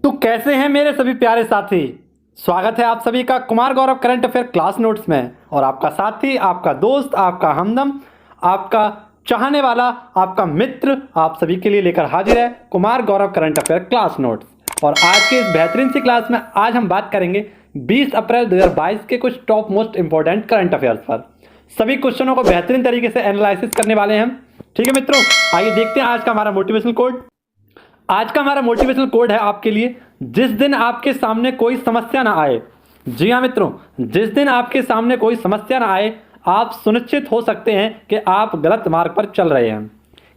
तो कैसे हैं मेरे सभी प्यारे साथी। स्वागत है आप सभी का Kumar Gaurav current affair class notes में। और आपका साथी, आपका दोस्त, आपका हमदम, आपका चाहने वाला, आपका मित्र आप सभी के लिए लेकर हाजिर है Kumar Gaurav current affair class notes. और आज के इस बेहतरीन सी क्लास में आज हम बात करेंगे 20 अप्रैल 2022 के कुछ top most important current affairs पर। सभी क्वेश्चनों को बेहतरीन तरीके से एनालिसिस करने वाले हैं हम। ठीक है मित्रों, आइए देखते हैं आज का हमारा मोटिवेशनल कोड। आज का हमारा मोटिवेशनल कोड है आपके लिए, जिस दिन आपके सामने कोई समस्या ना आए। जी हाँ मित्रों, जिस दिन आपके सामने कोई समस्या ना आए आप सुनिश्चित हो सकते हैं कि आप गलत मार्ग पर चल रहे हैं।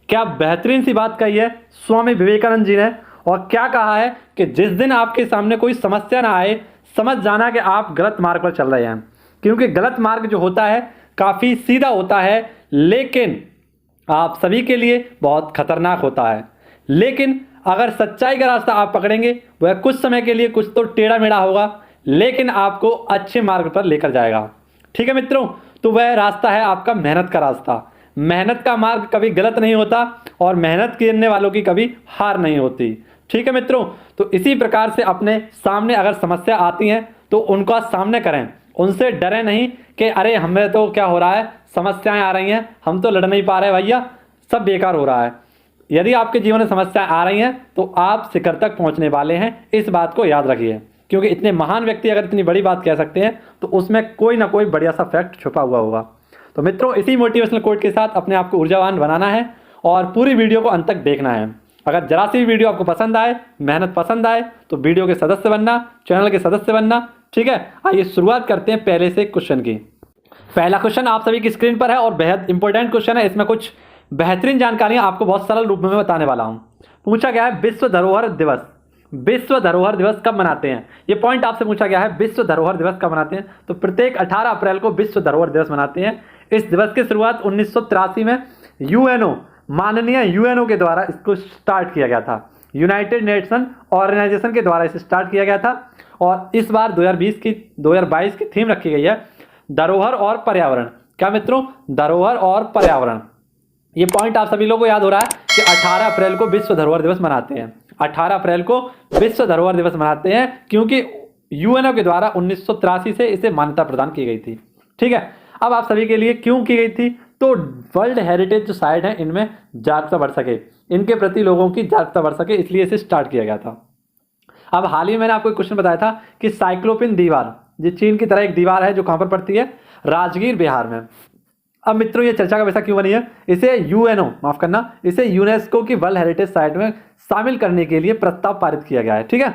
क्या बेहतरीन सी बात कही है स्वामी विवेकानंद जी ने। और क्या कहा है कि जिस दिन आपके सामने कोई समस्या ना आए समझ जाना कि आप गलत मार्ग पर चल रहे हैं। क्योंकि गलत मार्ग जो होता है काफ़ी सीधा होता है, लेकिन आप सभी के लिए बहुत खतरनाक होता है। लेकिन अगर सच्चाई का रास्ता आप पकड़ेंगे वह कुछ समय के लिए कुछ तो टेढ़ा मेढ़ा होगा, लेकिन आपको अच्छे मार्ग पर लेकर जाएगा। ठीक है मित्रों, तो वह रास्ता है आपका मेहनत का रास्ता। मेहनत का मार्ग कभी गलत नहीं होता और मेहनत करने वालों की कभी हार नहीं होती। ठीक है मित्रों, तो इसी प्रकार से अपने सामने अगर समस्या आती है तो उनका सामना करें, उनसे डरे नहीं कि अरे हमें तो क्या हो रहा है, समस्याएं आ रही हैं, हम तो लड़ नहीं पा रहे भैया, सब बेकार हो रहा है। यदि आपके जीवन में समस्याएं आ रही हैं तो आप शिखर तक पहुंचने वाले हैं, इस बात को याद रखिए। क्योंकि इतने महान व्यक्ति अगर इतनी बड़ी बात कह सकते हैं तो उसमें कोई ना कोई बढ़िया सा फैक्ट छुपा हुआ होगा। तो मित्रों, इसी मोटिवेशनल कोट के साथ अपने आप को ऊर्जावान बनाना है और पूरी वीडियो को अंत तक देखना है। अगर जरा सी भी वीडियो आपको पसंद आए, मेहनत पसंद आए तो वीडियो के सदस्य बनना, चैनल के सदस्य बनना। ठीक है, आइए शुरुआत करते हैं पहले से क्वेश्चन की। पहला क्वेश्चन आप सभी की स्क्रीन पर है और बेहद इंपॉर्टेंट क्वेश्चन है। इसमें कुछ बेहतरीन जानकारियां आपको बहुत सरल रूप में बताने वाला हूं। पूछा गया है विश्व धरोहर दिवस। विश्व धरोहर दिवस कब मनाते हैं, ये पॉइंट आपसे पूछा गया है। विश्व धरोहर दिवस कब मनाते हैं, तो प्रत्येक 18 अप्रैल को विश्व धरोहर दिवस मनाते हैं। इस दिवस की शुरुआत 1983 में यूएनओ, माननीय यूएनओ के द्वारा इसको स्टार्ट किया गया था। यूनाइटेड नेशन ऑर्गेनाइजेशन के द्वारा इसे स्टार्ट किया गया था। और इस बार 2022 की थीम रखी गई है धरोहर और पर्यावरण। क्या मित्रों, धरोहर और पर्यावरण। ये पॉइंट आप सभी लोगों को याद हो रहा है कि 18 अप्रैल को विश्व धरोहर दिवस मनाते हैं। 18 अप्रैल को विश्व धरोहर दिवस मनाते हैं क्योंकि यूएनओ के द्वारा 1983 से इसे मान्यता प्रदान की गई थी। ठीक है, अब आप सभी के लिए क्यों की गई थी, तो वर्ल्ड हेरिटेज जो साइट है इनमें जागरूकता बढ़ सके, इनके प्रति लोगों की जागरूकता बढ़ सके, इसलिए इसे स्टार्ट किया गया था। अब हाल ही में मैंने आपको एक क्वेश्चन बताया था कि साइक्लोपिन दीवार, ये चीन की तरह एक दीवार है जो कहाँ पर पड़ती है, राजगीर बिहार में। अब मित्रों, ये चर्चा का विषय क्यों बनी है, इसे यूएनओ, माफ करना, इसे यूनेस्को की वर्ल्ड हेरिटेज साइट में शामिल करने के लिए प्रस्ताव पारित किया गया है। ठीक है,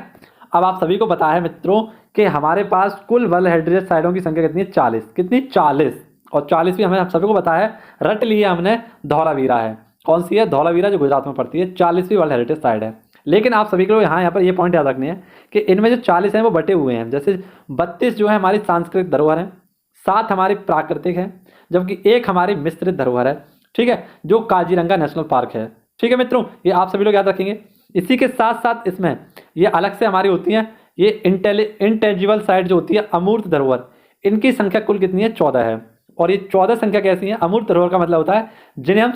अब आप सभी को पता है मित्रों कि हमारे पास कुल वर्ल्ड हेरिटेज साइटों की संख्या कितनी है, 40। कितनी, 40। और 40 भी हमें आप सभी को पता है, रट लिया हमने, धौलावीरा है। कौन सी है, धौलावीरा, जो गुजरात में पड़ती है। 40वीं वर्ल्ड हेरिटेज साइट है। लेकिन आप सभी को यहाँ पर ये पॉइंट याद रखनी है कि इनमें जो 40 हैं वो बटे हुए हैं। जैसे 32 जो है हमारी सांस्कृतिक धरोहर है, 7 हमारी प्राकृतिक है, जबकि 1 हमारी मिश्रित धरोहर है। ठीक है, जो काजीरंगा नेशनल पार्क है। ठीक है मित्रों, ये आप सभी लोग याद रखेंगे। इसी के साथ साथ इसमें ये अलग से हमारी होती हैं, ये इंटेंजिबल साइट जो होती है, अमूर्त धरोहर, इनकी संख्या कुल कितनी है, 14 है। और ये 14 संख्या कैसी है, अमूर्त धरोहर का मतलब होता है जिन्हें हम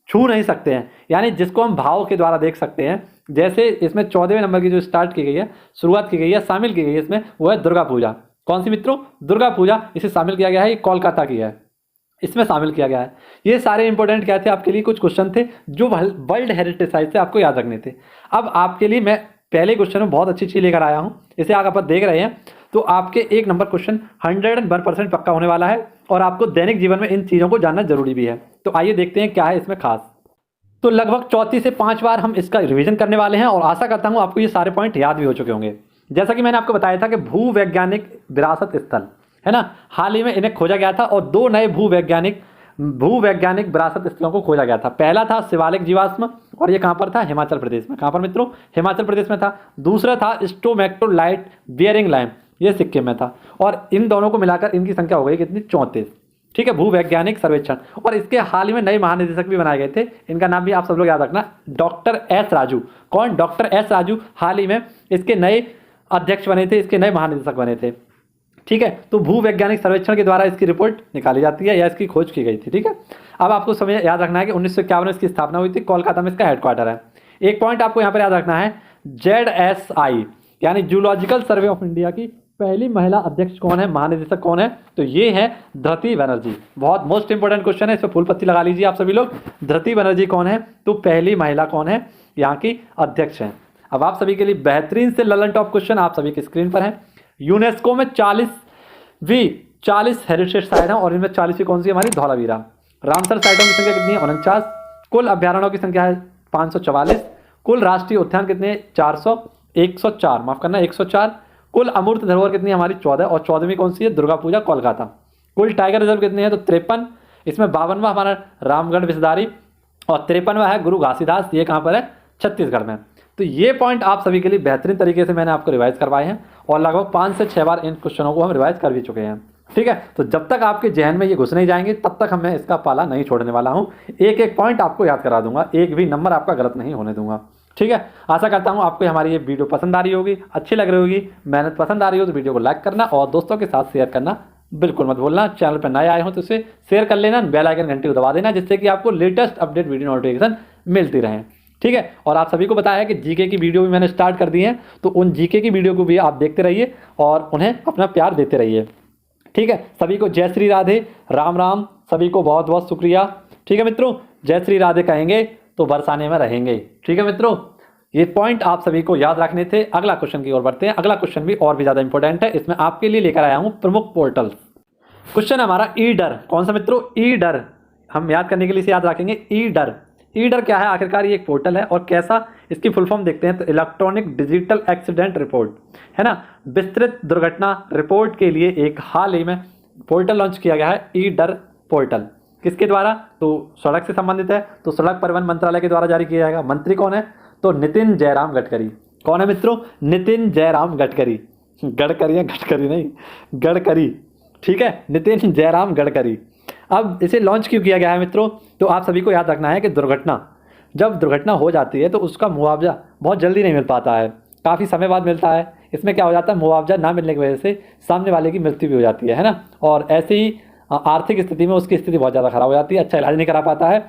छू नहीं सकते हैं, यानी जिसको हम भाव के द्वारा देख सकते हैं। जैसे इसमें 14वें नंबर की जो स्टार्ट की गई है, शुरुआत की गई है, शामिल की गई है इसमें, वो है दुर्गा पूजा। कौन सी मित्रों, दुर्गा पूजा, इसे शामिल किया गया है। ये कोलकाता की है, इसमें शामिल किया गया है। ये सारे इंपॉर्टेंट क्या थे आपके लिए, कुछ क्वेश्चन थे जो वर्ल्ड हेरिटेज साइट से आपको याद रखने थे। अब आपके लिए मैं पहले क्वेश्चन में बहुत अच्छी चीज लेकर आया हूं, इसे अगर आप देख रहे हैं तो आपके 1 नंबर क्वेश्चन 101% पक्का होने वाला है और आपको दैनिक जीवन में इन चीज़ों को जानना जरूरी भी है। तो आइए देखते हैं क्या है इसमें खास। तो लगभग 34 से 5 बार हम इसका रिवीजन करने वाले हैं और आशा करता हूं आपको ये सारे पॉइंट याद भी हो चुके होंगे। जैसा कि मैंने आपको बताया था कि भूवैज्ञानिक विरासत स्थल है ना, हाल ही में इन्हें खोजा गया था और 2 नए भूवैज्ञानिक विरासत स्थलों को खोजा गया था। पहला था शिवालिक जीवाश्म, और ये कहाँ पर था, हिमाचल प्रदेश में। कहाँ पर मित्रों, हिमाचल प्रदेश में था। दूसरा था स्टोमैक्टोलाइट बियरिंग लाइम, ये सिक्किम में था। और इन दोनों को मिलाकर इनकी संख्या हो गई कितनी, 34। ठीक है, भूवैज्ञानिक सर्वेक्षण। और इसके हाल ही में नए महानिदेशक भी बनाए गए थे, इनका नाम भी आप सब लोग याद रखना, डॉक्टर एस राजू। कौन, डॉक्टर एस राजू हाल ही में इसके नए अध्यक्ष बने थे, इसके नए महानिदेशक बने थे। ठीक है, तो भूवैज्ञानिक सर्वेक्षण के द्वारा इसकी रिपोर्ट निकाली जाती है या इसकी खोज की गई थी। ठीक है, अब आपको समय याद रखना है कि 1951 में इसकी स्थापना हुई थी, कोलकाता में इसका हेडक्वार्टर है। एक पॉइंट आपको यहाँ पर याद रखना है, ZSI यानी जूलॉजिकल सर्वे ऑफ इंडिया की पहली महिला अध्यक्ष कौन है, महानिदेशक कौन है? तो ये है धृति बनर्जी। बहुत मोस्ट इंपोर्टेंट क्वेश्चन है, इस पर फुल पत्ती लगा लीजिए आप सभी लोग। धृति बनर्जी कौन है? तो पहली महिला कौन है यहाँ की अध्यक्ष है। अब आप सभी के लिए बेहतरीन से ललन टॉप क्वेश्चन आप सभी की स्क्रीन पर है। यूनेस्को में 40 हेरिटेज साइट है और इनमें 40वीं कौन सी हमारी? धौलावीरा। रामसर साइटों की संख्या कितनी है? 49। कुल अभ्यारण्यों की संख्या है 544। कुल राष्ट्रीय उद्यान कितने? 104, माफ करना 104। कुल अमूर्त धरोहर कितनी है हमारी? 14 और 14वीं कौन सी है? दुर्गा पूजा कोलकाता। कुल टाइगर रिजर्व कितने हैं? तो 53। इसमें 52वां हमारा रामगढ़ विषधारी और 53वां है गुरु घासीदास। ये कहाँ पर है? छत्तीसगढ़ में। तो ये पॉइंट आप सभी के लिए बेहतरीन तरीके से मैंने आपको रिवाइज करवाए हैं और लगभग 5 से 6 बार इन क्वेश्चनों को हम रिवाइज कर भी चुके हैं। ठीक है, तो जब तक आपके जहन में ये घुस नहीं जाएंगे तब तक मैं इसका पाला नहीं छोड़ने वाला हूँ। एक एक पॉइंट आपको याद करा दूंगा, एक भी नंबर आपका गलत नहीं होने दूंगा। ठीक है, आशा करता हूँ आपको हमारी ये वीडियो पसंद आ रही होगी, अच्छी लग रही होगी। मेहनत पसंद आ रही हो तो वीडियो को लाइक करना और दोस्तों के साथ शेयर करना बिल्कुल मत भूलना। चैनल पर नए आए हो तो इसे शेयर कर लेना, बेल आइकन घंटी को दबा देना, जिससे कि आपको लेटेस्ट अपडेट वीडियो नोटिफिकेशन मिलती रहे। ठीक है, और आप सभी को बताया है कि जीके की वीडियो भी मैंने स्टार्ट कर दी है, तो उन जीके की वीडियो को भी आप देखते रहिए और उन्हें अपना प्यार देते रहिए। ठीक है, सभी को जय श्री राधे, राम राम, सभी को बहुत बहुत शुक्रिया। ठीक है मित्रों, जय श्री राधे कहेंगे तो बरसाने में रहेंगे। ठीक है मित्रों, ये पॉइंट आप सभी को याद रखने थे। अगला क्वेश्चन की ओर बढ़ते हैं। अगला क्वेश्चन भी और भी ज़्यादा इंपॉर्टेंट है, इसमें आपके लिए लेकर आया हूँ प्रमुख पोर्टल। क्वेश्चन हमारा ईडर। कौन सा मित्रों? ईडर। हम याद करने के लिए इसे याद रखेंगे, ईडर। ईडर क्या है? आखिरकार ये एक पोर्टल है और कैसा, इसकी फुल फॉर्म देखते हैं तो इलेक्ट्रॉनिक डिजिटल एक्सीडेंट रिपोर्ट है ना। विस्तृत दुर्घटना रिपोर्ट के लिए एक हाल ही में पोर्टल लॉन्च किया गया है, ईडर पोर्टल। किसके द्वारा? तो सड़क से संबंधित है, तो सड़क परिवहन मंत्रालय के द्वारा जारी किया जाएगा। मंत्री कौन है? तो नितिन जयराम गडकरी। कौन है मित्रों? नितिन जयराम गडकरी। गडकरी है, गडकरी नहीं, गडकरी। ठीक है, नितिन जयराम गडकरी। अब इसे लॉन्च क्यों किया गया है मित्रों? तो आप सभी को याद रखना है कि जब दुर्घटना हो जाती है तो उसका मुआवजा बहुत जल्दी नहीं मिल पाता है, काफ़ी समय बाद मिलता है। इसमें क्या हो जाता है, मुआवजा ना मिलने की वजह से सामने वाले की मृत्यु भी हो जाती है ना। और ऐसे ही आर्थिक स्थिति में उसकी स्थिति बहुत ज़्यादा खराब हो जाती है, अच्छा इलाज नहीं करा पाता है।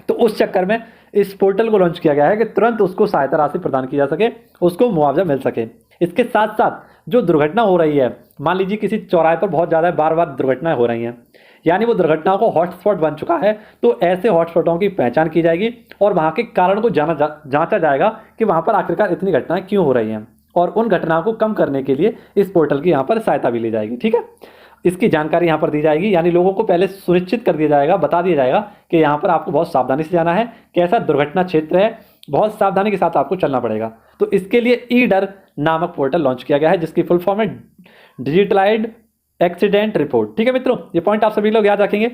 तो उस चक्कर में इस पोर्टल को लॉन्च किया गया है कि तुरंत उसको सहायता राशि प्रदान की जा सके, उसको मुआवजा मिल सके। इसके साथ साथ जो दुर्घटना हो रही है, मान लीजिए किसी चौराहे पर बहुत ज़्यादा बार बार दुर्घटनाएं हो रही हैं, यानी वो दुर्घटनाओं को हॉटस्पॉट बन चुका है, तो ऐसे हॉटस्पॉटों की पहचान की जाएगी और वहाँ के कारण को जांचा जाएगा कि वहाँ पर आखिरकार इतनी घटनाएं क्यों हो रही हैं, और उन घटनाओं को कम करने के लिए इस पोर्टल की यहाँ पर सहायता भी ली जाएगी। ठीक है, इसकी जानकारी यहाँ पर दी जाएगी, यानी लोगों को पहले सुनिश्चित कर दिया जाएगा, बता दिया जाएगा कि यहाँ पर आपको बहुत सावधानी से जाना है, कैसा दुर्घटना क्षेत्र है, बहुत सावधानी के साथ आपको चलना पड़ेगा। तो इसके लिए ईडर नामक पोर्टल लॉन्च किया गया है, जिसकी फुल फॉर्म है डिजिटलाइज्ड एक्सीडेंट रिपोर्ट। ठीक है मित्रों, ये पॉइंट आप सभी लोग याद रखेंगे।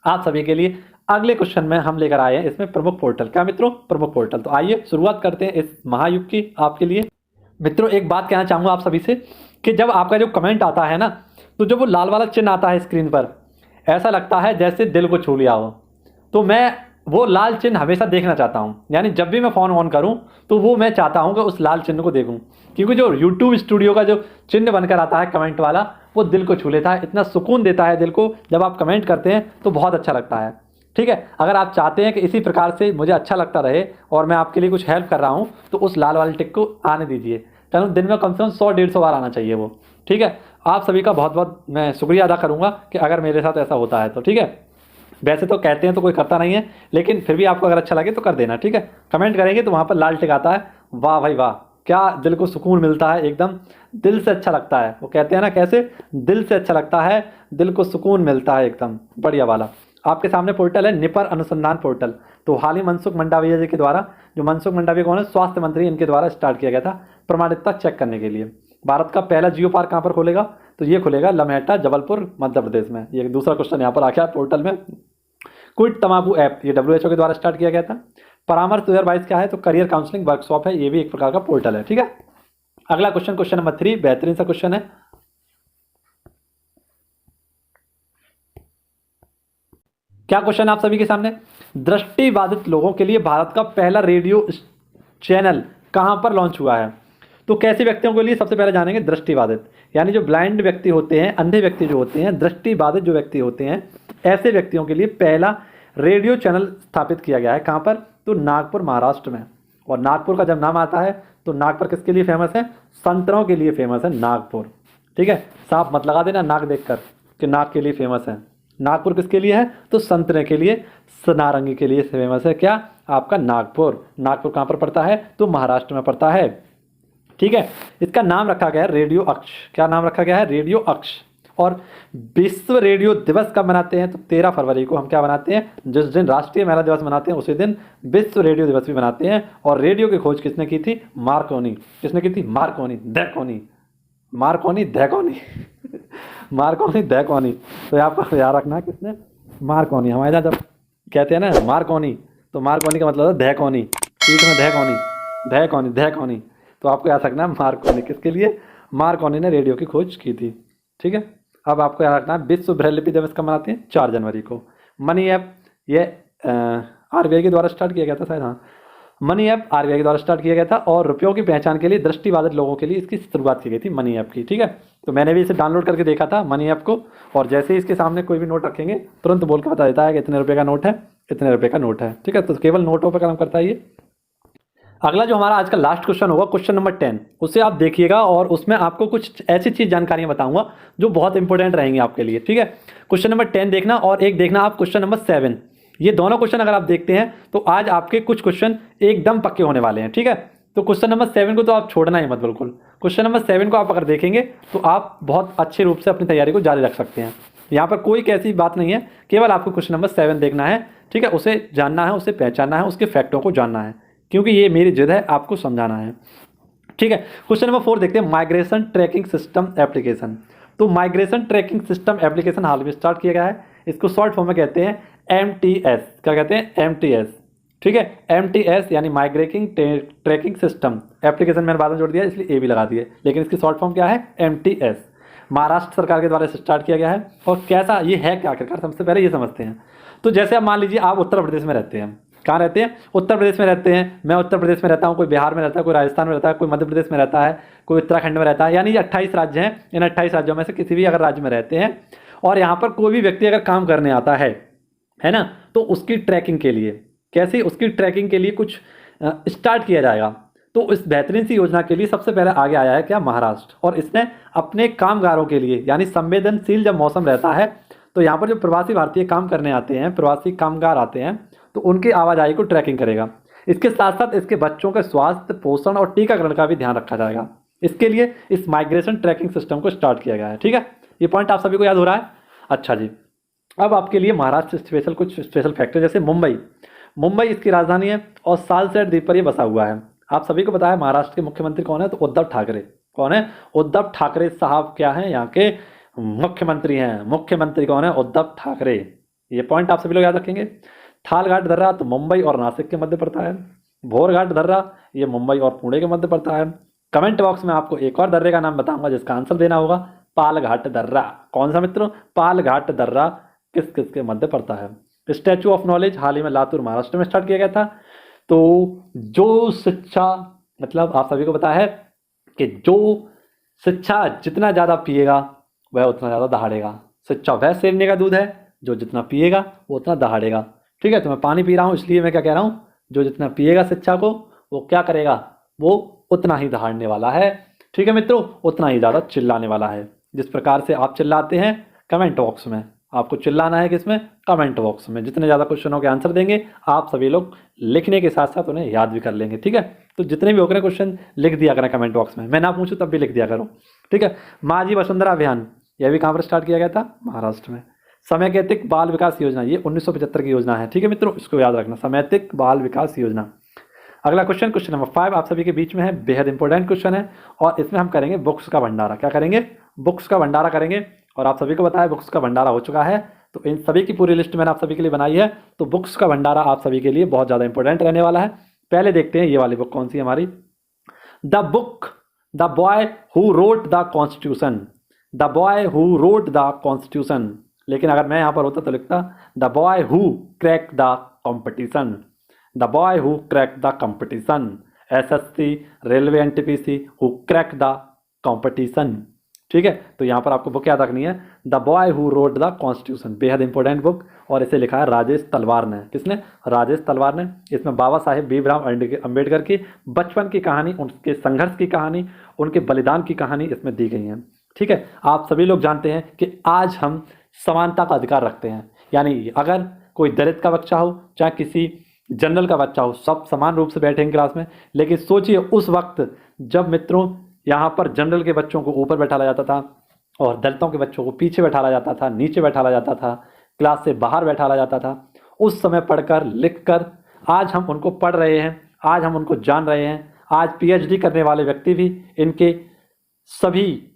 आप सभी के लिए अगले क्वेश्चन में हम लेकर आए हैं इसमें प्रमुख पोर्टल। क्या मित्रों? प्रमुख पोर्टल। तो आइए शुरुआत करते हैं इस महायुग की आपके लिए। मित्रों, एक बात कहना चाहूँगा आप सभी से कि जब आपका जो कमेंट आता है ना, तो जब वो लाल वाला चिन्ह आता है स्क्रीन पर, ऐसा लगता है जैसे दिल को छू लिया हो। तो मैं वो लाल चिन्ह हमेशा देखना चाहता हूँ, यानी जब भी मैं फ़ोन ऑन करूँ तो वो मैं चाहता हूँ कि उस लाल चिन्ह को देखूँ, क्योंकि जो यूट्यूब स्टूडियो का जो चिन्ह बनकर आता है कमेंट वाला, वो दिल को छू लेता है, इतना सुकून देता है दिल को। जब आप कमेंट करते हैं तो बहुत अच्छा लगता है। ठीक है, अगर आप चाहते हैं कि इसी प्रकार से मुझे अच्छा लगता रहे और मैं आपके लिए कुछ हेल्प कर रहा हूँ, तो उस लाल वाले टिक को आने दीजिए। चलो, दिन में कम से कम 100-150 बार आना चाहिए वो। ठीक है, आप सभी का बहुत बहुत मैं शुक्रिया अदा करूँगा कि अगर मेरे साथ ऐसा होता है तो। ठीक है, वैसे तो कहते हैं तो कोई करता नहीं है, लेकिन फिर भी आपको अगर अच्छा लगे तो कर देना। ठीक है, कमेंट करेंगे तो वहाँ पर लाल टिक आता है, वाह भाई वाह, क्या दिल को सुकून मिलता है, एकदम दिल से अच्छा लगता है। वो कहते हैं ना, कैसे दिल से अच्छा लगता है, दिल को सुकून मिलता है, एकदम बढ़िया वाला। आपके सामने पोर्टल है निपर अनुसंधान पोर्टल। तो हाल ही मनसुख मंडाविया जी के द्वारा, जो मनसुख मंडाविया कौन है? स्वास्थ्य मंत्री, इनके द्वारा स्टार्ट किया गया था प्रमाणिकता चेक करने के लिए। भारत का पहला जियो पार्क कहाँ पर खुलेगा? तो ये खुलेगा लमेटा, जबलपुर, मध्य प्रदेश में। ये दूसरा क्वेश्चन यहाँ पर आ गया पोर्टल में। क्विट तंबाकू ऐप, ये WHO के द्वारा स्टार्ट किया गया था। परामर्श 2022 क्या है? तो करियर काउंसलिंग वर्कशॉप है, ये भी एक प्रकार का पोर्टल है। ठीक है, अगला क्वेश्चन, क्वेश्चन नंबर 3, बेहतरीन सा क्वेश्चन है। क्या क्वेश्चन आप सभी के सामने? दृष्टिबाधित लोगों के लिए भारत का पहला रेडियो चैनल कहां पर लॉन्च हुआ है? तो कैसे व्यक्तियों के लिए? सबसे पहले जानेंगे दृष्टिबाधित, यानी जो ब्लाइंड व्यक्ति होते हैं, अंधे व्यक्ति जो होते हैं, दृष्टिबाधित जो व्यक्ति होते हैं, ऐसे व्यक्तियों के लिए पहला रेडियो चैनल स्थापित किया गया है। कहां पर? तो नागपुर, महाराष्ट्र में। और नागपुर का जब नाम आता है तो नागपुर किसके लिए फेमस है? संतरों के लिए फेमस है नागपुर। ठीक है, साफ मत लगा देना नाक देखकर कि नाग के लिए फेमस है। नागपुर किसके लिए है? तो संतरे के लिए, नारंगी के लिए फेमस है क्या? आपका नागपुर। नागपुर कहाँ पर पड़ता है? तो महाराष्ट्र में पड़ता है। ठीक है, इसका नाम रखा गया है रेडियो अक्ष। क्या नाम रखा गया है? रेडियो अक्ष। और विश्व रेडियो दिवस कब मनाते हैं? तो 13 फरवरी को हम क्या मनाते हैं? जिस दिन राष्ट्रीय महिला दिवस मनाते हैं उसी दिन विश्व रेडियो दिवस भी मनाते हैं। और रेडियो की खोज किसने की थी? मार्कोनी। किसने की थी? मार्कोनी दैकोनी, मार्कोनी दैकोनी मार्कोनी दैकोनी। तो आपको याद रखना किसने? मार्कोनी। हमारे यहाँ जब कहते हैं ना मार्कोनी, तो मार्कोनी का मतलब है दैकोनी, पीठ में दैकोनी, दैकोनी दैकोनी। तो आपको याद रखना मार्कोनी किसके लिए? मार्कोनी ने रेडियो की खोज की थी। ठीक है, अब आपको याद रखना है विश्व ब्रेललिपि दिवस कब मनाते हैं? 4 जनवरी को। मनी ऐप ये आरबीआई के द्वारा स्टार्ट किया गया था शायद। हाँ, मनी ऐप आरबीआई के द्वारा स्टार्ट किया गया था और रुपयों की पहचान के लिए दृष्टिबाधित लोगों के लिए इसकी शुरुआत की गई थी मनी ऐप की। ठीक है, तो मैंने भी इसे डाउनलोड करके देखा था मनी ऐप को, और जैसे ही इसके सामने कोई भी नोट रखेंगे तुरंत बोल के बता देता है कि इतने रुपये का नोट है, इतने रुपये का नोट है। ठीक है, तो केवल नोटों पर काम करता है ये। अगला जो हमारा आज का लास्ट क्वेश्चन होगा, क्वेश्चन नंबर 10, उसे आप देखिएगा और उसमें आपको कुछ ऐसी चीज जानकारियां बताऊंगा जो बहुत इंपॉर्टेंट रहेंगी आपके लिए। ठीक है, क्वेश्चन नंबर 10 देखना और एक देखना आप क्वेश्चन नंबर 7। ये दोनों क्वेश्चन अगर आप देखते हैं तो आज आपके कुछ क्वेश्चन एकदम पक्के होने वाले हैं। ठीक है, तो क्वेश्चन नंबर 7 को तो आप छोड़ना ही मत बिल्कुल। क्वेश्चन नंबर 7 को आप अगर देखेंगे तो आप बहुत अच्छे रूप से अपनी तैयारी को जारी रख सकते हैं। यहाँ पर कोई कैसी बात नहीं है, केवल आपको क्वेश्चन नंबर 7 देखना है। ठीक है, उसे जानना है, उसे पहचानना है, उसके फैक्टों को जानना है, क्योंकि ये मेरी जिद है, आपको समझाना है। ठीक है, क्वेश्चन नंबर 4 देखते हैं, माइग्रेशन ट्रैकिंग सिस्टम एप्लीकेशन। तो माइग्रेशन ट्रैकिंग सिस्टम एप्लीकेशन हाल में स्टार्ट किया गया है। इसको शॉर्ट फॉर्म में कहते हैं MTS। क्या कहते हैं? MTS। ठीक है, MTS यानी माइग्रेटिंग ट्रैकिंग सिस्टम एप्लीकेशन। मैंने बाद में जोड़ दिया इसलिए ए भी लगा दिए, लेकिन इसकी शॉर्ट फॉर्म क्या है? MTS। महाराष्ट्र सरकार के द्वारा स्टार्ट किया गया है। और कैसा ये है क्या आखिरकार, सबसे पहले ये समझते हैं। तो जैसे आप मान लीजिए आप उत्तर प्रदेश में रहते हैं। कहाँ रहते हैं? उत्तर प्रदेश में रहते हैं। मैं उत्तर प्रदेश में रहता हूँ, कोई बिहार में रहता है, कोई राजस्थान में रहता है, कोई मध्य प्रदेश में रहता है, कोई उत्तराखंड में रहता है। यानी ये 28 राज्य हैं। इन 28 राज्यों में से किसी भी अगर राज्य में रहते हैं और यहाँ पर कोई भी व्यक्ति अगर काम करने आता है ना, तो उसकी ट्रैकिंग के लिए कैसे, उसकी ट्रैकिंग के लिए कुछ स्टार्ट किया जाएगा। तो इस बेहतरीन सी योजना के लिए सबसे पहले आगे आया है क्या? महाराष्ट्र। और इसने अपने कामगारों के लिए, यानी संवेदनशील जब मौसम रहता है तो यहाँ पर जो प्रवासी भारतीय काम करने आते हैं, प्रवासी कामगार आते हैं, तो उनकी आवाजाही को ट्रैकिंग करेगा। इसके साथ साथ इसके बच्चों के स्वास्थ्य, पोषण और टीकाकरण का भी ध्यान रखा जाएगा। इसके लिए इस माइग्रेशन ट्रैकिंग सिस्टम को स्टार्ट किया गया है। ठीक है, ये पॉइंट आप सभी को याद हो रहा है? अच्छा जी, अब आपके लिए महाराष्ट्र स्पेशल कुछ स्पेशल फैक्टर, जैसे मुंबई इसकी राजधानी है और सालसेट द्वीप पर यह बसा हुआ है। आप सभी को पता है महाराष्ट्र के मुख्यमंत्री कौन है? तो उद्धव ठाकरे। कौन है? उद्धव ठाकरे साहब क्या है? यहाँ के मुख्यमंत्री हैं। मुख्यमंत्री कौन है? उद्धव ठाकरे। ये पॉइंट आप सभी लोग याद रखेंगे। थालघाट दर्रा तो मुंबई और नासिक के मध्य पड़ता है। भोरघाट दर्रा ये मुंबई और पुणे के मध्य पड़ता है। कमेंट बॉक्स में आपको एक और दर्रे का नाम बताऊंगा जिसका आंसर देना होगा। पालघाट दर्रा। कौन सा मित्रों? पालघाट दर्रा किस किस के मध्य पड़ता है? स्टैचू ऑफ नॉलेज हाल ही में लातूर महाराष्ट्र में स्टार्ट किया गया था। तो जो शिक्षा, मतलब आप सभी को पता है कि जो शिक्षा जितना ज़्यादा पिएगा वह उतना ज़्यादा दहाड़ेगा। शिक्षा वह शेरनी का दूध है जो जितना पिएगा वो उतना दहाड़ेगा। ठीक है, तो मैं पानी पी रहा हूँ इसलिए मैं क्या कह रहा हूँ, जो जितना पिएगा शिक्षा को वो क्या करेगा? वो उतना ही दहाड़ने वाला है। ठीक है मित्रों, उतना ही ज़्यादा चिल्लाने वाला है। जिस प्रकार से आप चिल्लाते हैं कमेंट बॉक्स में, आपको चिल्लाना है किसमें? कमेंट बॉक्स में। जितने ज़्यादा क्वेश्चनों के आंसर देंगे आप सभी लोग लिखने के साथ साथ उन्हें याद भी कर लेंगे। ठीक है, तो जितने भी हो करें क्वेश्चन लिख दिया करें कमेंट बॉक्स में, मैं ना पूछूं तब भी लिख दिया करो। ठीक है, माझी वसुंधरा अभियान यह भी कहाँ पर स्टार्ट किया गया था? महाराष्ट्र में। समैतिक बाल विकास योजना ये 1975 की योजना है। ठीक है मित्रों, इसको याद रखना, समैतिक बाल विकास योजना। अगला क्वेश्चन, क्वेश्चन नंबर 5 आप सभी के बीच में है, बेहद इंपॉर्टेंट क्वेश्चन है और इसमें हम करेंगे बुक्स का भंडारा। क्या करेंगे? बुक्स का भंडारा करेंगे। और आप सभी को बताया बुक्स का भंडारा हो चुका है, तो इन सभी की पूरी लिस्ट मैंने आप सभी के लिए बनाई है। तो बुक्स का भंडारा आप सभी के लिए बहुत ज़्यादा इंपॉर्टेंट रहने वाला है। पहले देखते हैं ये वाली बुक कौन सी है हमारी। The book the boy who wrote the constitution. The boy who wrote the constitution. लेकिन अगर मैं यहाँ पर होता तो लिखता the boy who crack the competition. The boy who crack the competition. SSC, railway, NTPC who crack the competition. ठीक है, तो यहाँ पर आपको बुक याद रखनी है, the boy who wrote the constitution, बेहद इंपॉर्टेंट बुक, और इसे लिखा है राजेश तलवार ने। किसने? राजेश तलवार ने। इसमें बाबा साहेब भीमराव अम्बेडकर की बचपन की कहानी, उनके संघर्ष की कहानी, उनके बलिदान की कहानी इसमें दी गई है। ठीक है, आप सभी लोग जानते हैं कि आज हम समानता का अधिकार रखते हैं, यानी अगर कोई दलित का बच्चा हो चाहे किसी जनरल का बच्चा हो, सब समान रूप से बैठेंगे क्लास में। लेकिन सोचिए उस वक्त जब मित्रों यहाँ पर जनरल के बच्चों को ऊपर बैठाया जाता था और दलितों के बच्चों को पीछे बैठाया जाता था, नीचे बैठाया जाता था, क्लास से बाहर बैठाया जाता था। उस समय पढ़कर लिखकर आज हम उनको पढ़ रहे हैं, आज हम उनको जान रहे हैं। आज पीएचडी करने वाले व्यक्ति भी इनके सभी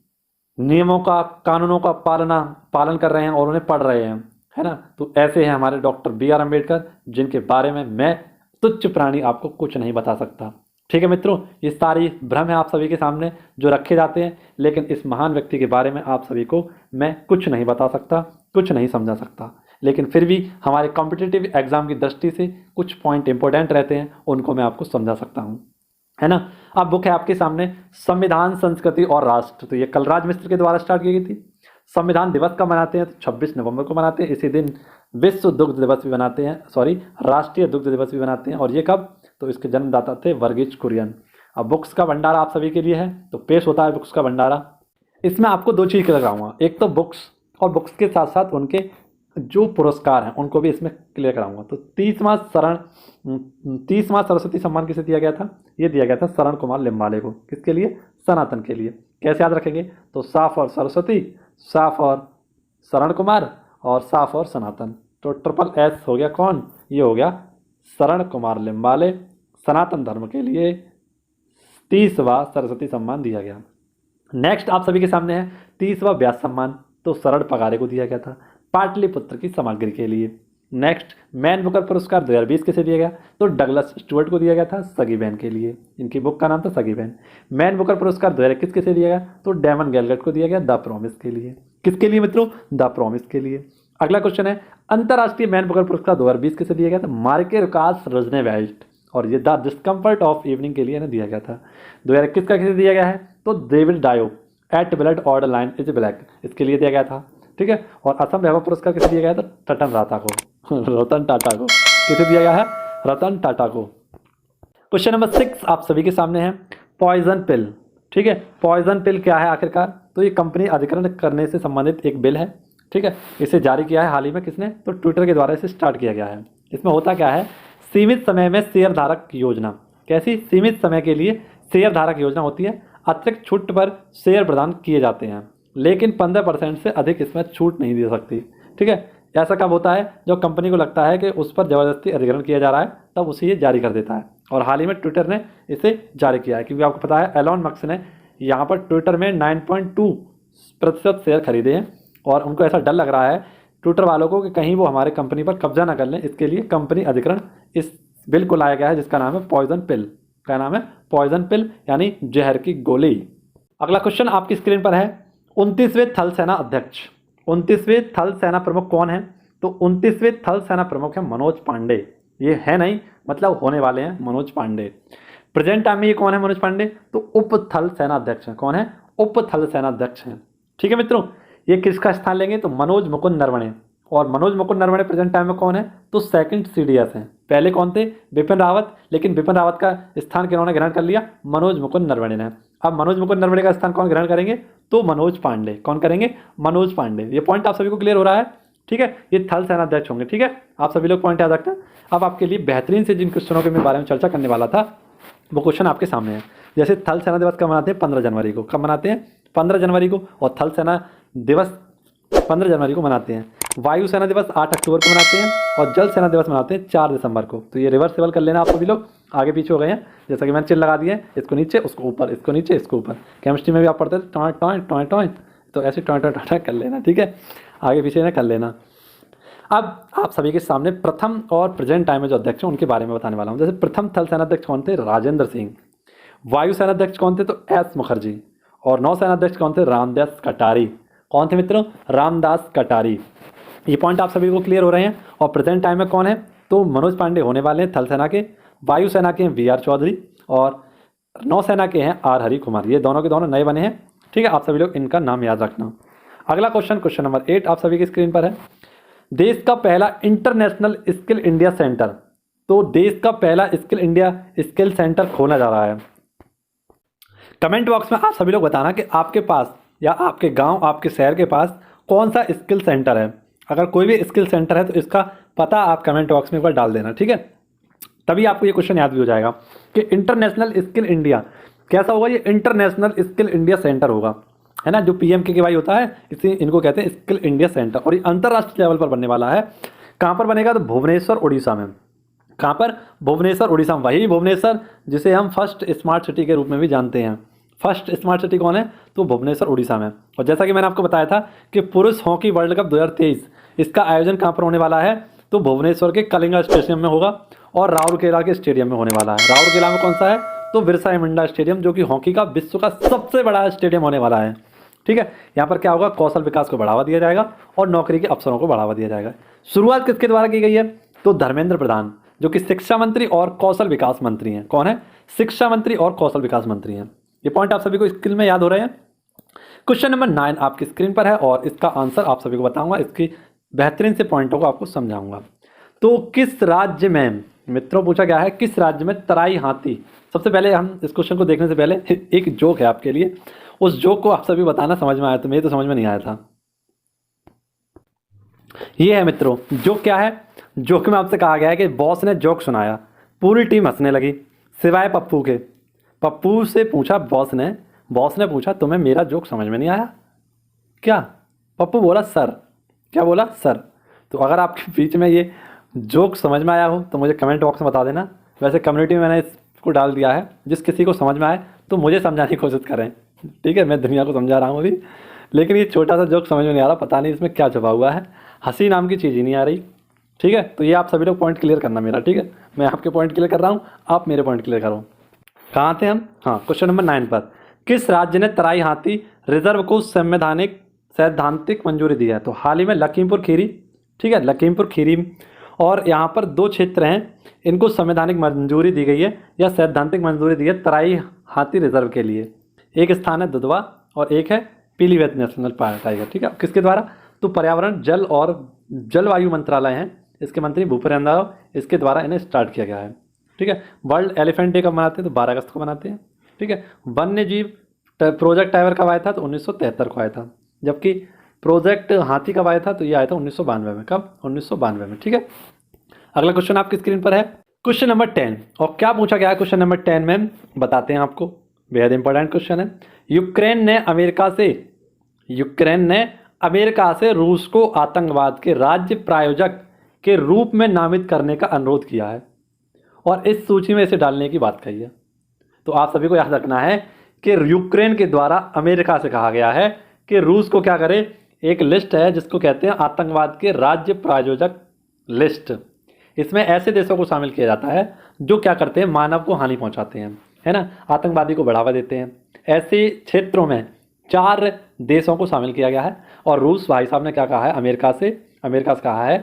नियमों का, कानूनों का पालन कर रहे हैं और उन्हें पढ़ रहे हैं, है ना। तो ऐसे हैं हमारे डॉक्टर BR अम्बेडकर, जिनके बारे में मैं तुच्छ प्राणी आपको कुछ नहीं बता सकता। ठीक है मित्रों, ये सारी भ्रम है आप सभी के सामने जो रखे जाते हैं, लेकिन इस महान व्यक्ति के बारे में आप सभी को मैं कुछ नहीं बता सकता, कुछ नहीं समझा सकता। लेकिन फिर भी हमारे कॉम्पिटिटिव एग्जाम की दृष्टि से कुछ पॉइंट इंपॉर्टेंट रहते हैं, उनको मैं आपको समझा सकता हूँ, है ना। अब बुक है आपके सामने, संविधान, संस्कृति और राष्ट्र। तो ये कलराज मिश्र के द्वारा स्टार्ट की गई थी। संविधान दिवस कब मनाते हैं? तो 26 नवंबर को मनाते हैं। इसी दिन विश्व दुग्ध दिवस भी मनाते हैं, राष्ट्रीय दुग्ध दिवस भी मनाते हैं। और ये कब? तो इसके जन्मदाता थे वर्गीज कुरियन। अब बुक्स का भंडारा आप सभी के लिए है, तो पेश होता है बुक्स का भंडारा। इसमें आपको दो चीज़ कराऊंगा, एक तो बुक्स, और बुक्स के साथ साथ उनके जो पुरस्कार हैं उनको भी इसमें क्लियर कराऊंगा। तो 30वां सरस्वती सम्मान किसे दिया गया था? ये दिया गया था शरण कुमार लिम्बाले को। किसके लिए? सनातन के लिए। कैसे याद रखेंगे? तो सा फॉर सरस्वती, सा फॉर शरण कुमार और सा फॉर सनातन। तो ट्रिपल एस हो गया कौन? ये हो गया शरण कुमार लिम्बाले। सनातन धर्म के लिए 30वां सरस्वती सम्मान दिया गया। नेक्स्ट आप सभी के सामने है 30वां व्यास सम्मान, तो शरण पगारे को दिया गया था पाटलिपुत्र की सामग्री के लिए। नेक्स्ट मैन बुकर पुरस्कार 2020 किसे दिया गया? तो डगलस स्टुअर्ट को दिया गया था, सगी बहन के लिए। इनकी बुक का नाम था सगी बहन। मैन बुकर पुरस्कार 2021 किसे दिया गया? तो डेमन गैलगट को दिया गया, द प्रॉमिस के लिए। किसके लिए मित्रों? द प्रॉमिस के लिए। अगला क्वेश्चन है अंतर्राष्ट्रीय मैन बुकर पुरस्कार 2020 किसे दिया गया था? मार्के रुकास रजनेवेल्ट, और ये द डिस्कम्फर्ट ऑफ इवनिंग के लिए इन्हें दिया गया था। 2021 का किसे दिया गया है? तो डेविड डायो, at blood order line is black, इसके लिए दिया गया था। ठीक है, और असम वैभव पुरस्कार किसे दिया गया था? रतन टाटा को रतन टाटा को किसे दिया गया है? रतन टाटा को। क्वेश्चन नंबर 6 आप सभी के सामने है, पॉइजन पिल। ठीक है, पॉइजन पिल क्या है आखिरकार? तो ये कंपनी अधिग्रहण करने से संबंधित एक बिल है। ठीक है, इसे जारी किया है हाल ही में किसने? तो ट्विटर के द्वारा इसे स्टार्ट किया गया है। इसमें होता क्या है? सीमित समय में शेयर धारक योजना। कैसी? सीमित समय के लिए शेयर धारक योजना होती है। अतिरिक्त छूट पर शेयर प्रदान किए जाते हैं, लेकिन 15% से अधिक इसमें छूट नहीं दे सकती। ठीक है, ऐसा कब होता है? जब कंपनी को लगता है कि उस पर ज़बरदस्ती अधिग्रहण किया जा रहा है, तब उसे ये जारी कर देता है। और हाल ही में ट्विटर ने इसे जारी किया है, क्योंकि आपको पता है एलोन मस्क ने यहाँ पर ट्विटर में 9.2% शेयर खरीदे हैं, और उनको ऐसा डर लग रहा है ट्विटर वालों को कि कहीं वो हमारे कंपनी पर कब्जा ना कर लें। इसके लिए कंपनी अधिग्रहण इस बिल को लाया गया है, जिसका नाम है पॉइजन पिल। क्या नाम है? पॉइजन पिल, यानी जहर की गोली। अगला क्वेश्चन आपकी स्क्रीन पर है, 29वें थल सेना अध्यक्ष। 29वें थल सेना प्रमुख कौन है? तो 29वें थल सेना प्रमुख है मनोज पांडे। ये है नहीं, मतलब होने वाले हैं मनोज पांडे। प्रेजेंट टाइम में ये कौन है मनोज पांडे? तो उप थल सेना अध्यक्ष हैं। कौन है? उप थल सेना अध्यक्ष हैं। ठीक है मित्रों, ये किसका स्थान लेंगे? तो मनोज मुकुंद नरवणे। और मनोज मुकुंद नरवणे प्रेजेंट टाइम में कौन है? तो सेकंड CDS हैं। पहले कौन थे? बिपिन रावत, लेकिन बिपिन रावत का स्थान किन्होंने ग्रहण कर लिया? मनोज मुकुंद नरवणे ने। अब मनोज मुकुंद नरवणे का स्थान कौन ग्रहण करेंगे? तो मनोज पांडे। कौन करेंगे? मनोज पांडे। ये पॉइंट आप सभी को क्लियर हो रहा है? ठीक है, ये थल सेना अध्यक्ष होंगे। ठीक है, आप सभी लोग पॉइंट याद रखना। अब आपके लिए बेहतरीन से जिन क्वेश्चनों के मैं बारे में चर्चा करने वाला था, वो क्वेश्चन आपके सामने है। जैसे थल सेना दिवस कब मनाते हैं? 15 जनवरी को। कब मनाते हैं? 15 जनवरी को। और थल सेना दिवस 15 जनवरी को मनाते हैं। वायु सेना दिवस 8 अक्टूबर को मनाते हैं, और जल सेना दिवस मनाते हैं 4 दिसंबर को। तो ये रिवर्सेबल कर लेना आप सभी लोग, आगे पीछे हो गए हैं। जैसा कि मैंने चिन्ह लगा दिए हैं, इसको नीचे उसको ऊपर, इसको नीचे इसको ऊपर। केमिस्ट्री में भी आप पढ़ते थे टॉय टॉय टॉय टॉय, तो ऐसे टॉय टॉय टॉय कर लेना। ठीक है, आगे पीछे ना कर लेना। अब आप सभी के सामने प्रथम और प्रेजेंट टाइम में जो अध्यक्ष हैं उनके बारे में बताने वाला हूँ। जैसे प्रथम थल सेनाध्यक्ष कौन थे? राजेंद्र सिंह। वायु सेनाध्यक्ष कौन थे? तो S मुखर्जी। और नौ सेनाध्यक्ष कौन थे? रामदास कटारी। कौन थे मित्रों? रामदास कटारी। ये पॉइंट आप सभी को क्लियर हो रहे हैं। और प्रेजेंट टाइम में कौन है? तो मनोज पांडे होने वाले हैं थल सेना के। वायु सेना के हैं VR चौधरी, और नौसेना के हैं R हरि कुमार। ये दोनों के दोनों नए बने हैं। ठीक है, आप सभी लोग इनका नाम याद रखना। अगला क्वेश्चन नंबर 8 आप सभी की स्क्रीन पर है। देश का पहला इंटरनेशनल स्किल इंडिया सेंटर, तो देश का पहला स्किल सेंटर खोला जा रहा है। कमेंट बॉक्स में आप सभी लोग बताना कि आपके पास या आपके गांव, आपके शहर के पास कौन सा स्किल सेंटर है। अगर कोई भी स्किल सेंटर है तो इसका पता आप कमेंट बॉक्स में एक बार डाल देना, ठीक है। तभी आपको ये क्वेश्चन याद भी हो जाएगा कि इंटरनेशनल स्किल इंडिया कैसा होगा। ये इंटरनेशनल स्किल इंडिया सेंटर होगा, है ना। जो PMKVY होता है इसी इनको कहते हैं स्किल इंडिया सेंटर, और ये अंतर्राष्ट्रीय लेवल पर बनने वाला है। कहाँ पर बनेगा? तो भुवनेश्वर उड़ीसा में। कहाँ पर? भुवनेश्वर उड़ीसा में। वही भुवनेश्वर जिसे हम फर्स्ट स्मार्ट सिटी के रूप में भी जानते हैं। फर्स्ट स्मार्ट सिटी कौन है? तो भुवनेश्वर उड़ीसा में। और जैसा कि मैंने आपको बताया था कि पुरुष हॉकी वर्ल्ड कप 2023 इसका आयोजन कहाँ पर होने वाला है? तो भुवनेश्वर के कलिंगा स्टेडियम में होगा और राउरकेला के स्टेडियम में होने वाला है। राउरकेला में कौन सा है? तो बिरसा मुंडा स्टेडियम, जो कि हॉकी का विश्व का सबसे बड़ा स्टेडियम होने वाला है, ठीक है। यहाँ पर क्या होगा? कौशल विकास को बढ़ावा दिया जाएगा और नौकरी के अवसरों को बढ़ावा दिया जाएगा। शुरुआत किसके द्वारा की गई है? तो धर्मेंद्र प्रधान, जो कि शिक्षा मंत्री और कौशल विकास मंत्री हैं। कौन है? शिक्षा मंत्री और कौशल विकास मंत्री हैं। ये पॉइंट आप सभी को स्क्रीन में याद हो रहे हैं। क्वेश्चन नंबर 9 आपकी स्क्रीन पर है और इसका आंसर आप सभी को बताऊंगा, इसकी बेहतरीन से पॉइंटों को आपको समझाऊंगा। तो किस राज्य में, मित्रों पूछा गया है, किस राज्य में तराई हाथी। सबसे पहले हम इस क्वेश्चन को देखने से पहले एक जोक है आपके लिए, उस जोक को आप सभी बताना समझ में आया तो मेरे तो समझ में नहीं आया था। ये है मित्रों, जोक क्या है? जोक में आपसे कहा गया है कि बॉस ने जोक सुनाया, पूरी टीम हंसने लगी सिवाय पप्पू के। पप्पू से पूछा बॉस ने पूछा तुम्हें मेरा जोक समझ में नहीं आया क्या? पप्पू बोला सर। क्या बोला? सर। तो अगर आपके बीच में ये जोक समझ में आया हो तो मुझे कमेंट बॉक्स में बता देना। वैसे कम्युनिटी में मैंने इसको डाल दिया है, जिस किसी को समझ में आए तो मुझे समझाने की कोशिश करें, ठीक है। मैं दुनिया को समझा रहा हूँ अभी, लेकिन ये छोटा सा जोक समझ में नहीं आ रहा, पता नहीं इसमें क्या छुपा हुआ है। हंसी नाम की चीज़ ही नहीं आ रही, ठीक है। तो ये आप सभी लोग पॉइंट क्लियर करना मेरा, ठीक है। मैं आपके पॉइंट क्लियर कर रहा हूँ, आप मेरे पॉइंट क्लियर करो। कहाँ थे हम? हाँ, क्वेश्चन नंबर 9 पर। किस राज्य ने तराई हाथी रिजर्व को सैद्धांतिक मंजूरी दी है? तो हाल ही में लखीमपुर खीरी, ठीक है, लखीमपुर खीरी और यहाँ पर 2 क्षेत्र हैं, इनको संवैधानिक मंजूरी दी गई है या सैद्धांतिक मंजूरी दी है तराई हाथी रिजर्व के लिए। एक स्थान है दुधवा और एक है पीलीभीत नेशनल टाइगर, ठीक है। किसके द्वारा? तो पर्यावरण, जल और जलवायु मंत्रालय हैं, इसके मंत्री भूपेंद्र यादव, इसके द्वारा इन्हें स्टार्ट किया गया है, ठीक है। वर्ल्ड एलिफेंट डे कब मनाते हैं? तो 12 अगस्त को मनाते हैं, ठीक है। वन्य जीव प्रोजेक्ट टाइगर कब आया था? तो 1973 को आया था, जबकि प्रोजेक्ट हाथी कब आया था? तो ये आया था 1992 में। कब? 1992 में, ठीक है। अगला क्वेश्चन आपकी स्क्रीन पर है, क्वेश्चन नंबर 10। और क्या पूछा गया है क्वेश्चन नंबर 10 में, बताते हैं आपको, बेहद इंपॉर्टेंट क्वेश्चन है। यूक्रेन ने अमेरिका से रूस को आतंकवाद के राज्य प्रायोजक के रूप में नामित करने का अनुरोध किया है और इस सूची में इसे डालने की बात कही है। तो आप सभी को याद रखना है कि यूक्रेन के द्वारा अमेरिका से कहा गया है कि रूस को क्या करे, एक लिस्ट है जिसको कहते हैं आतंकवाद के राज्य प्रायोजक लिस्ट। इसमें ऐसे देशों को शामिल किया जाता है जो क्या करते हैं, मानव को हानि पहुंचाते हैं, है ना, आतंकवादी को बढ़ावा देते हैं। ऐसे क्षेत्रों में 4 देशों को शामिल किया गया है और रूस भाई साहब ने क्या कहा है, अमेरिका से कहा है,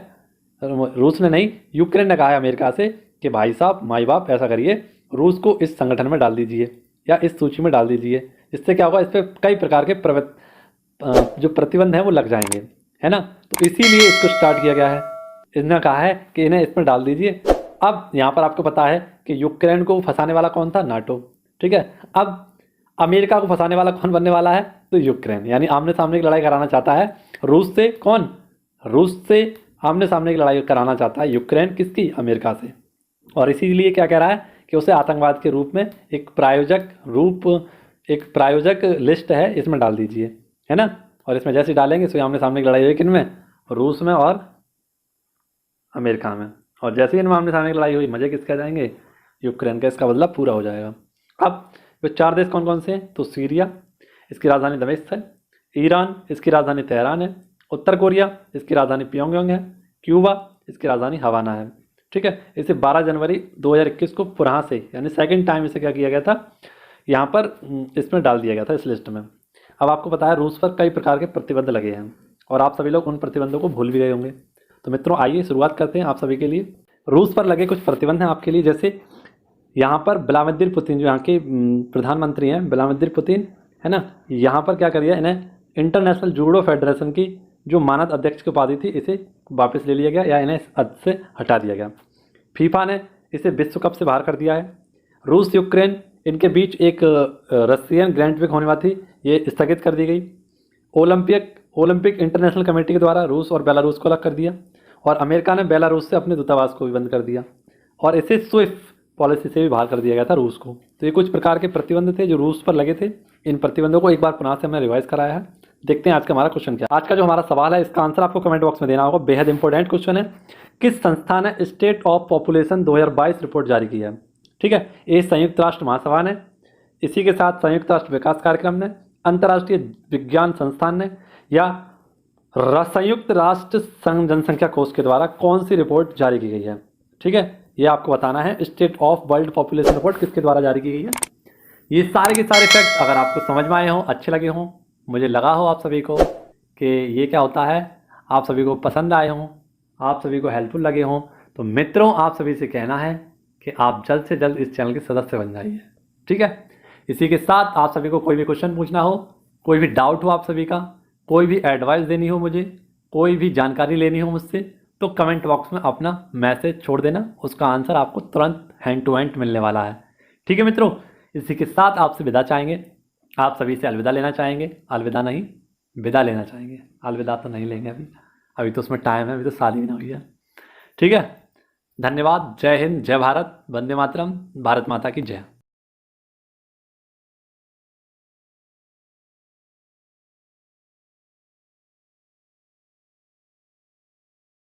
रूस ने नहीं, यूक्रेन ने कहा है अमेरिका से कि भाई साहब, माई बाप, ऐसा करिए, रूस को इस संगठन में डाल दीजिए या इस सूची में डाल दीजिए। इससे क्या होगा, इस पर कई प्रकार के जो प्रतिबंध हैं वो लग जाएंगे, है ना। तो इसीलिए इसको स्टार्ट किया गया है। इसने कहा है कि इन्हें इसमें डाल दीजिए। अब यहाँ पर आपको पता है कि यूक्रेन को फंसाने वाला कौन था? नाटो, ठीक है। अब अमेरिका को फंसाने वाला कौन बनने वाला है? तो यूक्रेन, यानी आमने सामने की लड़ाई कराना चाहता है रूस से। कौन? रूस से आमने सामने की लड़ाई कराना चाहता है यूक्रेन, किसकी? अमेरिका से। और इसीलिए क्या कह रहा है कि उसे आतंकवाद के रूप में एक प्रायोजक लिस्ट है, इसमें डाल दीजिए, है ना। और इसमें जैसे डालेंगे तो आमने सामने की लड़ाई हुई किनमें? रूस में और अमेरिका में। और जैसे ही इनमें आमने सामने की लड़ाई हुई, मजे किसके आ जाएंगे? यूक्रेन का। इसका बदला पूरा हो जाएगा। अब ये 4 देश कौन कौन से हैं? तो सीरिया, इसकी राजधानी दमिश्क है। ईरान, इसकी राजधानी तेहरान है। उत्तर कोरिया, इसकी राजधानी प्योंगयांग है। क्यूबा, इसकी राजधानी हवाना है, ठीक है। इसे 12 जनवरी 2021 को पुनः से, यानी सेकंड टाइम इसे क्या किया गया था, यहाँ पर इसमें डाल दिया गया था, इस लिस्ट में। अब आपको पता है रूस पर कई प्रकार के प्रतिबंध लगे हैं और आप सभी लोग उन प्रतिबंधों को भूल भी गए होंगे। तो मित्रों आइए शुरुआत करते हैं आप सभी के लिए। रूस पर लगे कुछ प्रतिबंध हैं आपके लिए, जैसे यहाँ पर व्लादिमीर पुतिन, जो यहाँ के प्रधानमंत्री हैं, व्लादिमीर पुतिन, है ना। यहाँ पर क्या कर दिया, इन्हें इंटरनेशनल जूडो फेडरेशन की जो मानद अध्यक्ष की उपाधि थी इसे वापस ले लिया गया या इन्हें इस पद से हटा दिया गया। फीफा ने इसे विश्व कप से बाहर कर दिया है। रूस यूक्रेन इनके बीच एक रशियन ग्रैंड प्रिक्स होने वाली थी, ये स्थगित कर दी गई। ओलंपिक इंटरनेशनल कमेटी के द्वारा रूस और बेलारूस को अलग कर दिया, और अमेरिका ने बेलारूस से अपने दूतावास को भी बंद कर दिया, और इसे स्विफ्ट पॉलिसी से भी बाहर कर दिया गया था रूस को। तो ये कुछ प्रकार के प्रतिबंध थे जो रूस पर लगे थे। इन प्रतिबंधों को एक बार पुनः से हमने रिवाइज कराया है। देखते हैं आज का हमारा क्वेश्चन क्या। आज का जो हमारा सवाल है इसका आंसर आपको कमेंट बॉक्स में देना होगा। बेहद इंपॉर्टेंट क्वेश्चन है। किस संस्था ने स्टेट ऑफ पॉपुलेशन 2022 रिपोर्ट जारी की है? ठीक है, ये संयुक्त राष्ट्र महासभा ने, इसी के साथ संयुक्त राष्ट्र विकास कार्यक्रम ने, अंतर्राष्ट्रीय विज्ञान संस्थान ने, या संयुक्त राष्ट्र संघ जनसंख्या कोष के द्वारा कौन सी रिपोर्ट जारी की गई है? ठीक है, ये आपको बताना है। State of world population report किसके द्वारा जारी की गई है? ये सारे के सारे फैक्ट अगर आपको समझ में आए हों, अच्छे लगे हों, मुझे लगा हो आप सभी को कि ये क्या होता है, आप सभी को पसंद आए हों, आप सभी को हेल्पफुल लगे हों, तो मित्रों आप सभी से कहना है कि आप जल्द से जल्द इस चैनल के सदस्य बन जाइए। ठीक है, इसी के साथ आप सभी को कोई भी क्वेश्चन पूछना हो, कोई भी डाउट हो, आप सभी का कोई भी एडवाइस देनी हो, मुझे कोई भी जानकारी लेनी हो मुझसे, तो कमेंट बॉक्स में अपना मैसेज छोड़ देना, उसका आंसर आपको तुरंत हैंड टू हैंड मिलने वाला है। ठीक है मित्रों, इसी के साथ आपसे विदा चाहेंगे, आप सभी से अलविदा लेना चाहेंगे। अलविदा नहीं, विदा लेना चाहेंगे, अलविदा तो नहीं लेंगे अभी तो उसमें टाइम है, अभी तो शादी भी ना हुई है। ठीक है, धन्यवाद। जय हिंद, जय भारत, वंदे मातरम, भारत माता की जय।